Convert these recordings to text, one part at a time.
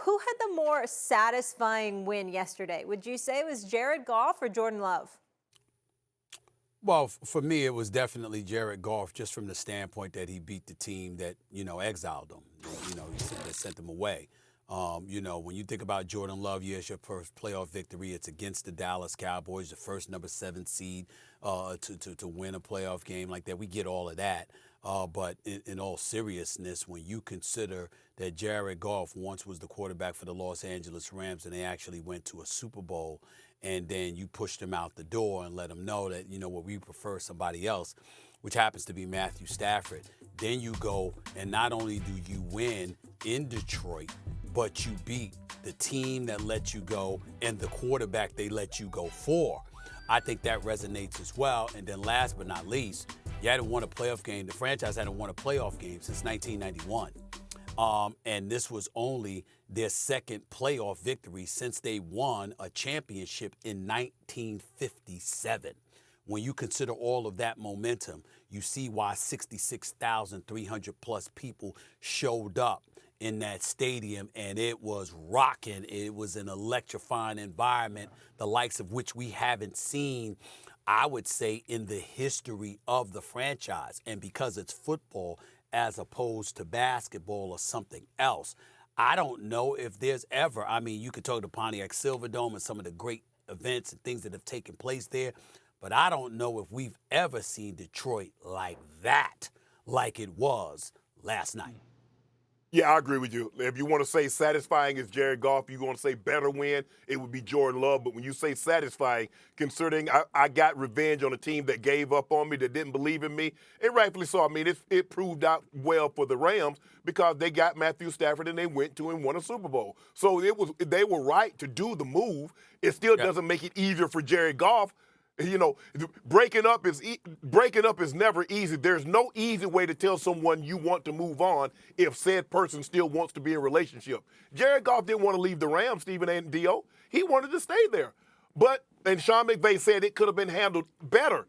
who had the more satisfying win yesterday? Would you say it was Jared Goff or Jordan Love? Well, for me, it was definitely Jared Goff, just from the standpoint that he beat the team that, exiled him. That sent them away. When you think about Jordan Love, yes, your first playoff victory, it's against the Dallas Cowboys, the first number 7 seed to win a playoff game like that. We get all of that. But in all seriousness, when you consider that Jared Goff once was the quarterback for the Los Angeles Rams and they actually went to a Super Bowl, and then you pushed him out the door and let him know that, we prefer somebody else, which happens to be Matthew Stafford. Then you go, and not only do you win in Detroit, but you beat the team that let you go and the quarterback they let you go for. I think that resonates as well. And then last but not least, you hadn't won a playoff game. The franchise hadn't won a playoff game since 1991. And this was only their second playoff victory since they won a championship in 1957. When you consider all of that momentum, you see why 66,300 plus people showed up in that stadium, and it was rocking. It was an electrifying environment, the likes of which we haven't seen, I would say, in the history of the franchise. And because it's football as opposed to basketball or something else, I don't know if there's ever, you could talk to Pontiac Silverdome and some of the great events and things that have taken place there, but I don't know if we've ever seen Detroit like that, like it was last night. Yeah, I agree with you. If you want to say satisfying is Jared Goff, you want to say better win, it would be Jordan Love. But when you say satisfying, considering I got revenge on a team that gave up on me, that didn't believe in me, and rightfully so. It proved out well for the Rams because they got Matthew Stafford and they went to and won a Super Bowl. So they were right to do the move. It still doesn't make it easier for Jared Goff. Breaking up is never easy. There's no easy way to tell someone you want to move on if said person still wants to be in a relationship. Jared Goff didn't want to leave the Rams, Stephen and Dio. He wanted to stay there. And Sean McVay said it could have been handled better.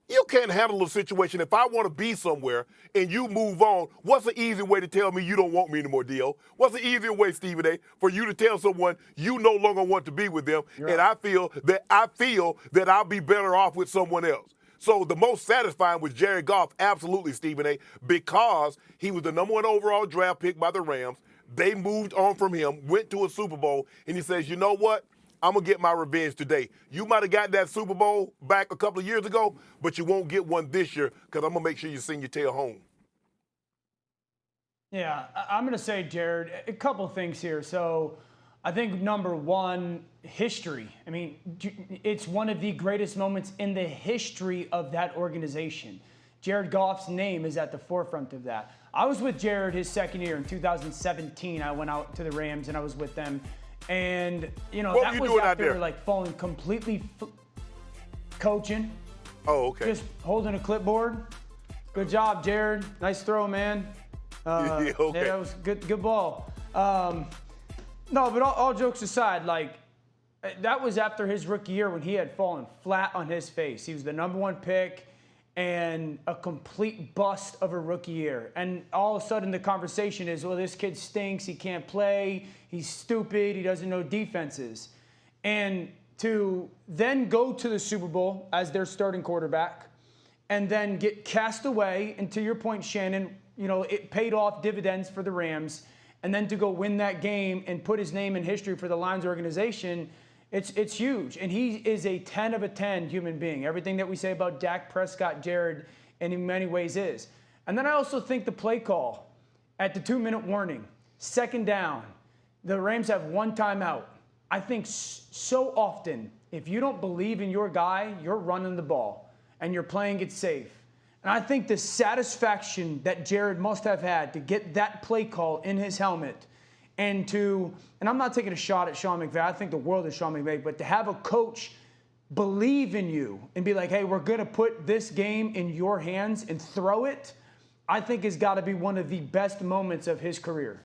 You can't handle a situation. If I want to be somewhere and you move on, what's the easy way to tell me you don't want me anymore, Dio? What's the easier way, Stephen A., for you to tell someone you no longer want to be with them, and I feel that I'll be better off with someone else? So the most satisfying was Jared Goff, absolutely, Stephen A., because he was the number 1 overall draft pick by the Rams. They moved on from him, went to a Super Bowl, and he says, you know what? I'm going to get my revenge today. You might have got that Super Bowl back a couple of years ago, but you won't get one this year because I'm going to make sure you send your tail home. Yeah, I'm going to say, Jared, a couple of things here. So I think, number one, history. It's one of the greatest moments in the history of that organization. Jared Goff's name is at the forefront of that. I was with Jared his second year in 2017. I went out to the Rams, and I was with them. And, that was after, falling completely coaching. Oh, okay. Just holding a clipboard. Good job, Jared. Nice throw, man. Okay. Yeah, that was good ball. No, but all jokes aside, that was after his rookie year when he had fallen flat on his face. He was the number 1 pick and a complete bust of a rookie year. And all of a sudden the conversation is, well, this kid stinks, he can't play, he's stupid, he doesn't know defenses. And to then go to the Super Bowl as their starting quarterback and then get cast away, and to your point, Shannon, it paid off dividends for the Rams, and then to go win that game and put his name in history for the Lions organization, it's huge. And he is a 10 of a 10 human being. Everything that we say about Dak Prescott, Jared, and in many ways is. And then I also think the play call at the 2-minute warning, second down, the Rams have 1 timeout. I think so often, if you don't believe in your guy, you're running the ball and you're playing it safe. And I think the satisfaction that Jared must have had to get that play call in his helmet and I'm not taking a shot at Sean McVay. I think the world is Sean McVay, but to have a coach believe in you and be like, hey, we're going to put this game in your hands and throw it, I think has got to be one of the best moments of his career.